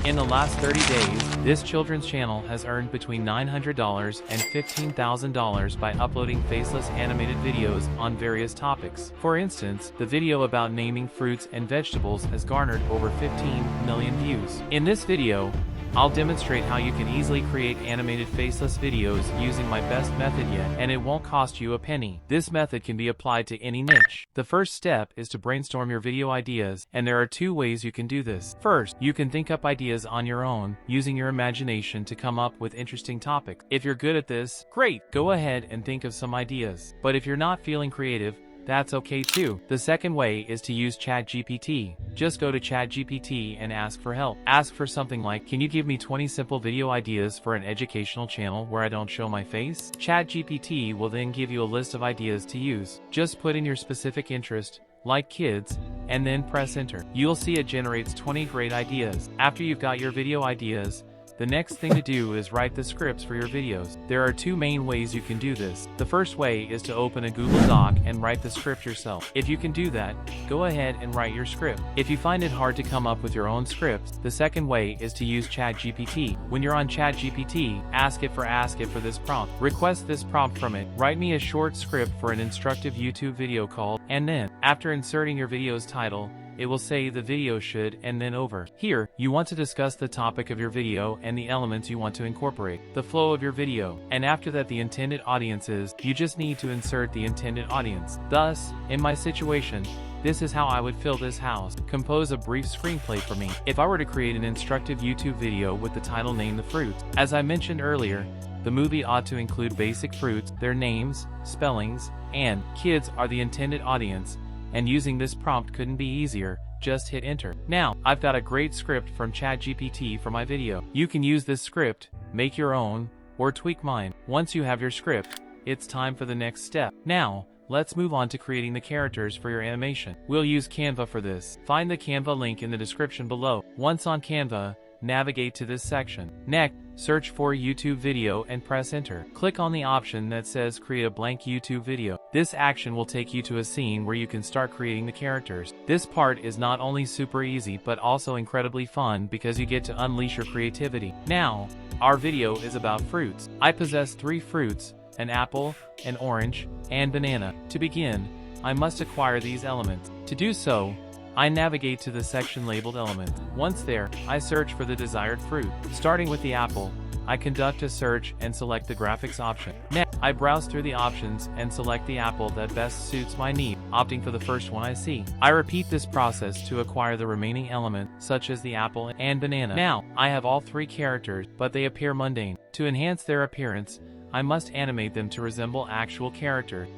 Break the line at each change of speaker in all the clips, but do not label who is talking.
In the last 30 days, this children's channel has earned between $900 and $15,000 by uploading faceless animated videos on various topics. For instance, the video about naming fruits and vegetables has garnered over 15 million views. In this video, I'll demonstrate how you can easily create animated faceless videos using my best method yet, and it won't cost you a penny. This method can be applied to any niche. The first step is to brainstorm your video ideas, and there are two ways you can do this. First, you can think up ideas on your own, using your imagination to come up with interesting topics. If you're good at this, great, go ahead and think of some ideas. But if you're not feeling creative, that's okay too. The second way is to use ChatGPT. Just go to ChatGPT and ask for help. Ask for something like, can you give me 20 simple video ideas for an educational channel where I don't show my face? ChatGPT will then give you a list of ideas to use. Just put in your specific interest, like kids, and then press enter. You'll see it generates 20 great ideas. After you've got your video ideas, the next thing to do is write the scripts for your videos. There are two main ways you can do this. The first way is to open a Google Doc and write the script yourself. If you can do that, go ahead and write your script. If you find it hard to come up with your own scripts, the second way is to use ChatGPT. When you're on ChatGPT, ask it for this prompt. Request this prompt from it. Write me a short script for an instructive YouTube video called, and then, after inserting your video's title, it will say the video should, and then over. Here, you want to discuss the topic of your video and the elements you want to incorporate, the flow of your video, and after that the intended audiences. You just need to insert the intended audience. Thus, in my situation, this is how I would fill this house. Compose a brief screenplay for me. If I were to create an instructive YouTube video with the title Name the Fruits, as I mentioned earlier, the movie ought to include basic fruits, their names, spellings, and kids are the intended audience. And using this prompt couldn't be easier. Just hit enter. Now, I've got a great script from ChatGPT for my video. You can use this script, make your own, or tweak mine. Once you have your script, it's time for the next step. Now, let's move on to creating the characters for your animation. We'll use Canva for this. Find the Canva link in the description below. Once on Canva, navigate to this section. Next, search for YouTube video and press enter. Click on the option that says create a blank YouTube video. This action will take you to a scene where you can start creating the characters. This part is not only super easy but also incredibly fun because you get to unleash your creativity. Now, our video is about fruits. I possess 3 fruits, an apple, an orange, and banana. To begin, I must acquire these elements. To do so, I navigate to the section labeled Elements. Once there, I search for the desired fruit. Starting with the apple, I conduct a search and select the graphics option. Next, I browse through the options and select the apple that best suits my need, opting for the first one I see. I repeat this process to acquire the remaining elements, such as the apple and banana. Now, I have all 3 characters, but they appear mundane. To enhance their appearance, I must animate them to resemble actual characters.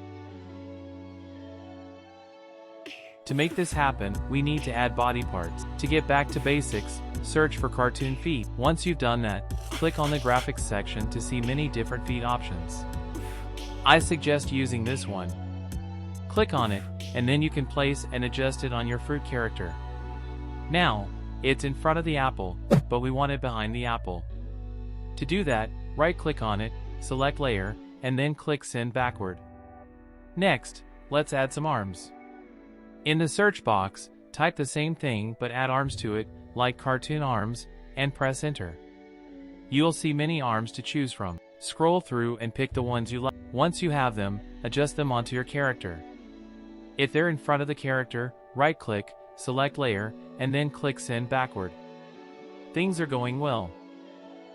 To make this happen, we need to add body parts. To get back to basics, search for cartoon feet. Once you've done that, click on the graphics section to see many different feet options. I suggest using this one. Click on it, and then you can place and adjust it on your fruit character. Now, it's in front of the apple, but we want it behind the apple. To do that, right-click on it, select Layer, and then click Send Backward. Next, let's add some arms. In the search box, type the same thing but add arms to it, like cartoon arms, and press enter. You'll see many arms to choose from. Scroll through and pick the ones you like. Once you have them, adjust them onto your character. If they're in front of the character, right-click, select Layer, and then click Send Backward. Things are going well.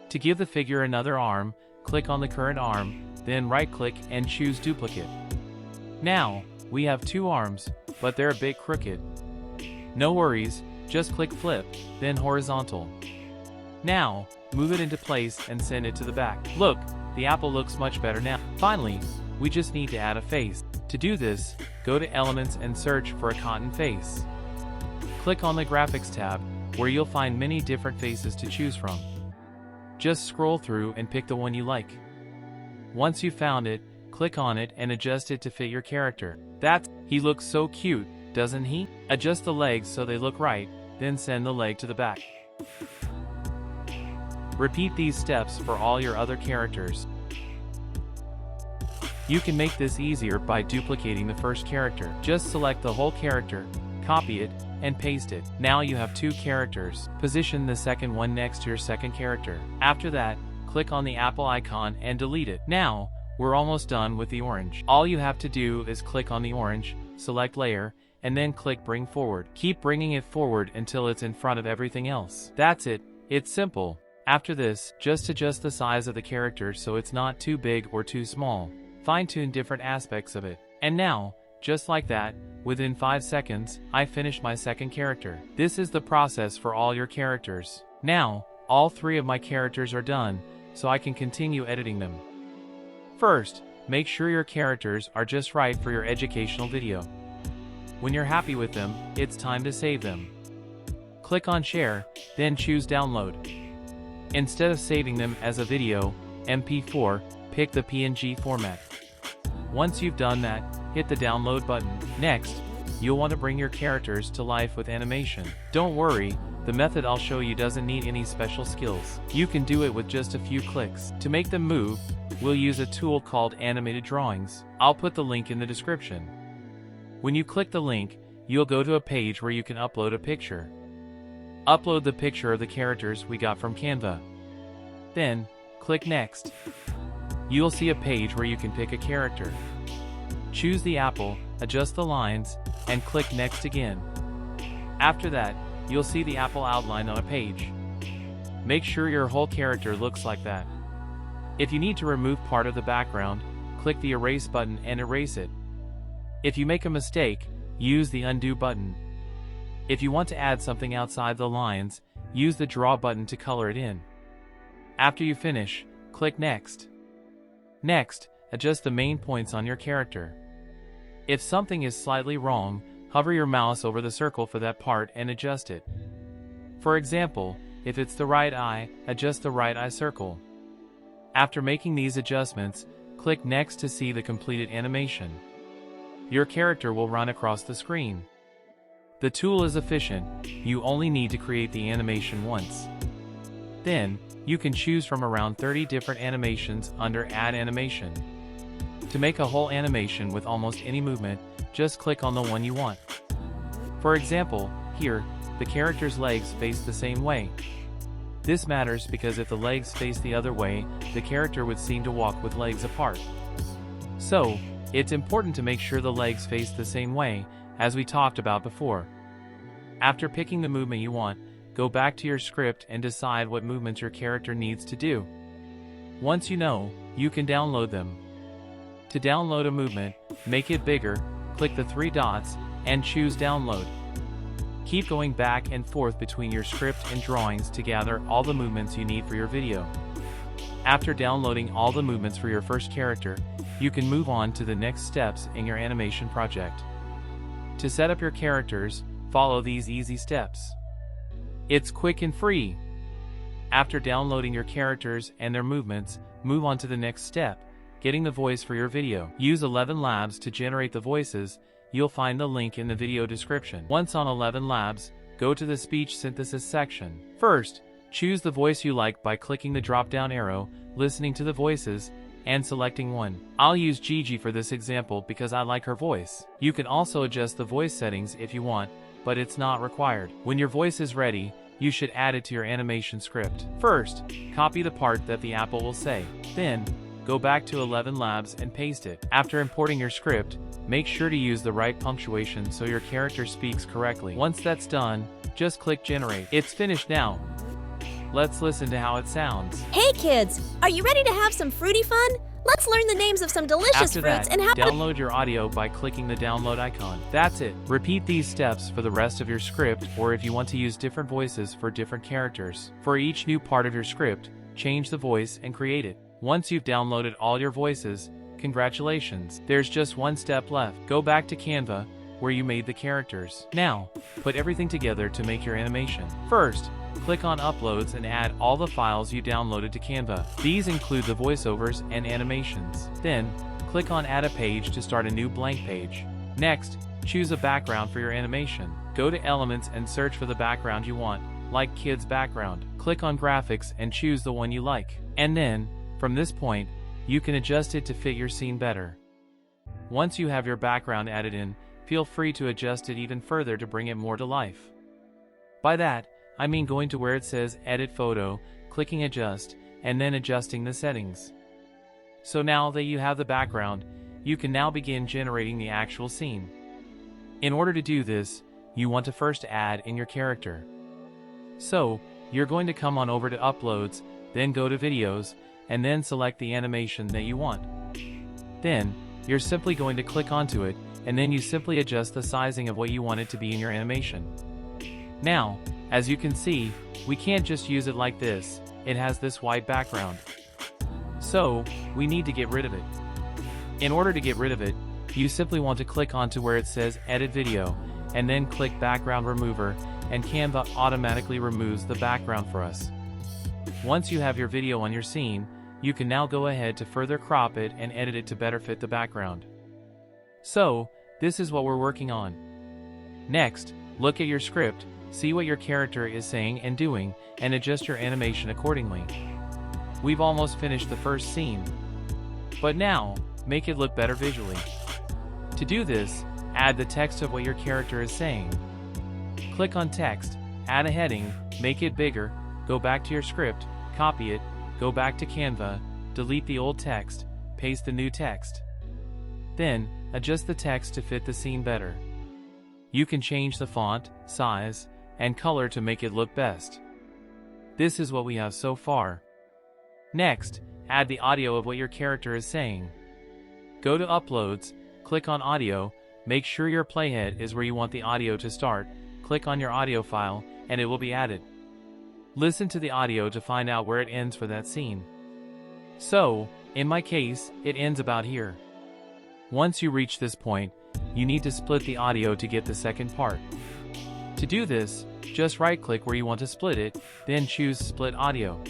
To give the figure another arm, click on the current arm, then right-click and choose Duplicate. Now, we have 2 arms, but they're a bit crooked. No worries, just click Flip, then Horizontal. Now, move it into place and send it to the back. Look, the apple looks much better now. Finally, we just need to add a face. To do this, go to Elements and search for a cotton face. Click on the Graphics tab, where you'll find many different faces to choose from. Just scroll through and pick the one you like. Once you've found it, click on it and adjust it to fit your character. He looks so cute, doesn't he? Adjust the legs so they look right, then send the leg to the back. Repeat these steps for all your other characters. You can make this easier by duplicating the first character. Just select the whole character, copy it, and paste it. Now you have two characters. Position the second one next to your second character. After that, click on the apple icon and delete it. Now, we're almost done with the orange. All you have to do is click on the orange, select layer, and then click bring forward. Keep bringing it forward until it's in front of everything else. That's it. It's simple. After this, just adjust the size of the character so it's not too big or too small. Fine-tune different aspects of it. And now, just like that, within 5 seconds, I finished my second character. This is the process for all your characters. Now, all 3 of my characters are done, so I can continue editing them. First, make sure your characters are just right for your educational video. When you're happy with them, it's time to save them. Click on Share, then choose Download. Instead of saving them as a video, MP4, pick the PNG format. Once you've done that, hit the download button. Next, you'll want to bring your characters to life with animation. Don't worry, the method I'll show you doesn't need any special skills. You can do it with just a few clicks. To make them move, we'll use a tool called Animated Drawings. I'll put the link in the description. When you click the link, you'll go to a page where you can upload a picture. Upload the picture of the characters we got from Canva. Then, click Next. You'll see a page where you can pick a character. Choose the apple, adjust the lines, and click Next again. After that, you'll see the apple outline on a page. Make sure your whole character looks like that. If you need to remove part of the background, click the Erase button and erase it. If you make a mistake, use the Undo button. If you want to add something outside the lines, use the Draw button to color it in. After you finish, click Next. Next, adjust the main points on your character. If something is slightly wrong, hover your mouse over the circle for that part and adjust it. For example, if it's the right eye, adjust the right eye circle. After making these adjustments, click Next to see the completed animation. Your character will run across the screen. The tool is efficient, you only need to create the animation once. Then, you can choose from around 30 different animations under Add Animation. To make a whole animation with almost any movement, just click on the one you want. For example, here, the character's legs face the same way. This matters because if the legs face the other way, the character would seem to walk with legs apart. So, it's important to make sure the legs face the same way, as we talked about before. After picking the movement you want, go back to your script and decide what movements your character needs to do. Once you know, you can download them. To download a movement, make it bigger, click the 3 dots, and choose Download. Keep going back and forth between your script and drawings to gather all the movements you need for your video. After downloading all the movements for your first character, you can move on to the next steps in your animation project. To set up your characters, follow these easy steps. It's quick and free. After downloading your characters and their movements, move on to the next step, getting the voice for your video. Use 11 Labs to generate the voices. You'll find the link in the video description. Once on 11 Labs, go to the speech synthesis section. First, choose the voice you like by clicking the drop-down arrow, listening to the voices, and selecting one. I'll use Gigi for this example because I like her voice. You can also adjust the voice settings if you want, but it's not required. When your voice is ready, you should add it to your animation script. First, copy the part that the apple will say. Then, go back to 11 Labs and paste it. After importing your script, make sure to use the right punctuation so your character speaks correctly. Once that's done, just click Generate. It's finished now. Let's listen to how it sounds.
Hey kids, are you ready to have some fruity fun? Let's learn the names of some delicious fruits and how to
download your audio by clicking the download icon. That's it. Repeat these steps for the rest of your script, or if you want to use different voices for different characters. For each new part of your script, change the voice and create it. Once you've downloaded all your voices, congratulations. There's just one step left. Go back to Canva, where you made the characters. Now, put everything together to make your animation. First, click on Uploads and add all the files you downloaded to Canva. These include the voiceovers and animations. Then, click on Add a Page to start a new blank page. Next, choose a background for your animation. Go to Elements and search for the background you want, like Kid's background. Click on Graphics and choose the one you like. And then, from this point, you can adjust it to fit your scene better. Once you have your background added in, feel free to adjust it even further to bring it more to life. By that, I mean going to where it says Edit Photo, clicking Adjust, and then adjusting the settings. So now that you have the background, you can now begin generating the actual scene. In order to do this, you want to first add in your character. So, you're going to come on over to Uploads, then go to Videos, and then select the animation that you want. Then, you're simply going to click onto it, and then you simply adjust the sizing of what you want it to be in your animation. Now, as you can see, we can't just use it like this, it has this white background. So, we need to get rid of it. In order to get rid of it, you simply want to click onto where it says Edit Video, and then click Background Remover, and Canva automatically removes the background for us. Once you have your video on your scene, you can now go ahead to further crop it and edit it to better fit the background. So, this is what we're working on. Next, look at your script, see what your character is saying and doing, and adjust your animation accordingly. We've almost finished the first scene. But now, make it look better visually. To do this, add the text of what your character is saying. Click on Text, add a heading, make it bigger, go back to your script, copy it, go back to Canva, delete the old text, paste the new text. Then, adjust the text to fit the scene better. You can change the font, size, and color to make it look best. This is what we have so far. Next, add the audio of what your character is saying. Go to Uploads, click on Audio, make sure your playhead is where you want the audio to start, click on your audio file, and it will be added. Listen to the audio to find out where it ends for that scene. So, in my case, it ends about here. Once you reach this point, you need to split the audio to get the second part. To do this, just right-click where you want to split it, then choose Split Audio.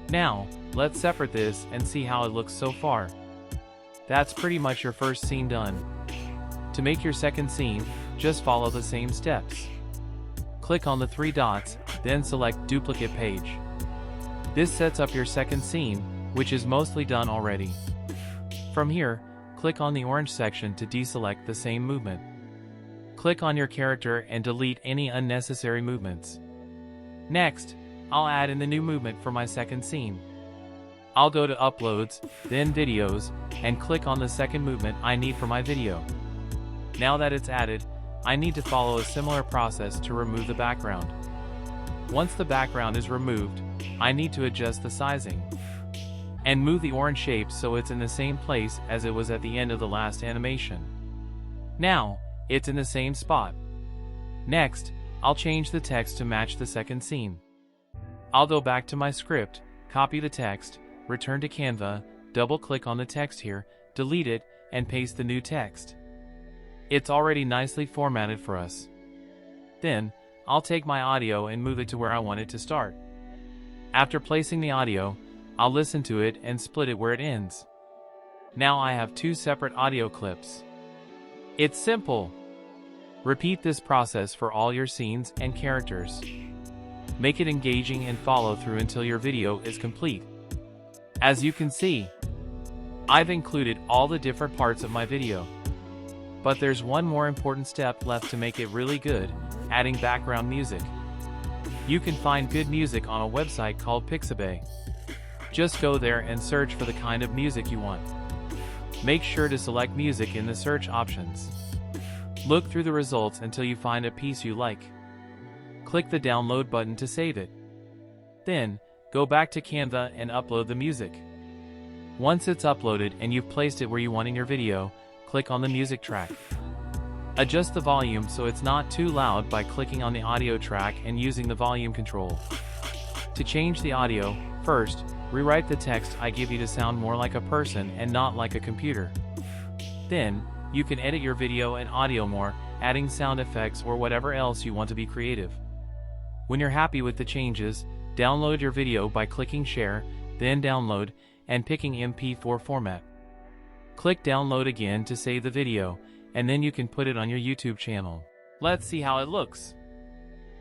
Now, let's separate this and see how it looks so far. That's pretty much your first scene done. To make your second scene, just follow the same steps. Click on the three dots, then select Duplicate Page. This sets up your second scene, which is mostly done already. From here, click on the orange section to deselect the same movement. Click on your character and delete any unnecessary movements. Next, I'll add in the new movement for my second scene. I'll go to Uploads, then Videos, and click on the second movement I need for my video. Now that it's added, I need to follow a similar process to remove the background. Once the background is removed, I need to adjust the sizing and move the orange shape so it's in the same place as it was at the end of the last animation. Now, it's in the same spot. Next, I'll change the text to match the second scene. I'll go back to my script, copy the text, return to Canva, double-click on the text here, delete it, and paste the new text. It's already nicely formatted for us. Then, I'll take my audio and move it to where I want it to start. After placing the audio, I'll listen to it and split it where it ends. Now I have two separate audio clips. It's simple. Repeat this process for all your scenes and characters. Make it engaging and follow through until your video is complete. As you can see, I've included all the different parts of my video. But there's one more important step left to make it really good, adding background music. You can find good music on a website called Pixabay. Just go there and search for the kind of music you want. Make sure to select music in the search options. Look through the results until you find a piece you like. Click the download button to save it. Then, go back to Canva and upload the music. Once it's uploaded and you've placed it where you want in your video, click on the music track. Adjust the volume so it's not too loud by clicking on the audio track and using the volume control. To change the audio, first, rewrite the text I give you to sound more like a person and not like a computer. Then, you can edit your video and audio more, adding sound effects or whatever else you want to be creative. When you're happy with the changes, download your video by clicking Share, then Download, and picking MP4 format. Click Download again to save the video, and then you can put it on your YouTube channel. Let's see how it looks.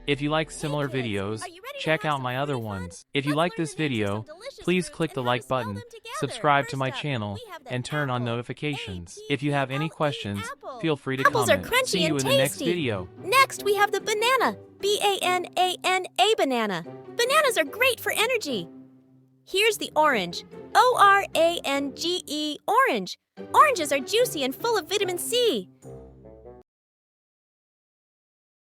If you like similar videos, check out my other ones. If you like this video, please click the like button, subscribe to my channel, and turn on notifications. If you have any questions, feel free to
Apples
comment.
are crunchy
See you
and
in the next
tasty.
video.
Next, we have the banana. B-A-N-A-N-A banana. Bananas are great for energy. Here's the orange. O-R-A-N-G-E, orange. Oranges are juicy and full of vitamin C.